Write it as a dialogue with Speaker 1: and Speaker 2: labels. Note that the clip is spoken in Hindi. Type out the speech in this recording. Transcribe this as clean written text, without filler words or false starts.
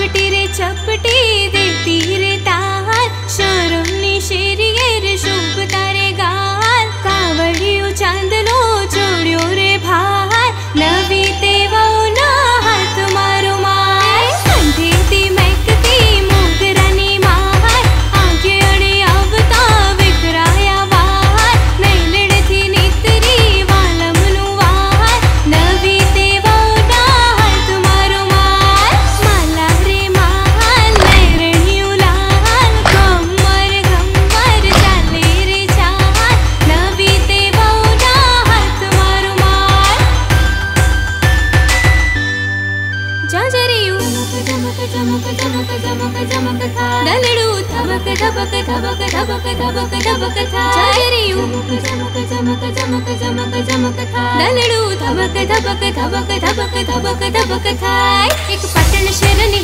Speaker 1: चपटी रे चपटी देती रे ताल, शोरूमनी शेरिये रे शुभ तारे गाल, कावड़ियो चांदलो चोड़्यो रे भार, नवी तेवो ना हाथ मारो मार, कंठेती महकती मोगरानी मार, आगे अड़े आवता विखराया वार, नैलड़थी नेतरी वालमनु वार, नवी तेवो ना हाथ मारो मार, माला रे माल लहरणियो लाल, गम्मर गम्मर चाले रे चाल, नवी तेवो ना हाथ मारो मार। जाजरियू धमक धमक धमक धमक धमक था, दलड़ू धमक धमक धमक धमक धमक धमक था, जाजरियू धमक धमक धमक धमक धमक था, दलड़ू धमक धमक धमक धमक धमक धमक था। एक पटन शरण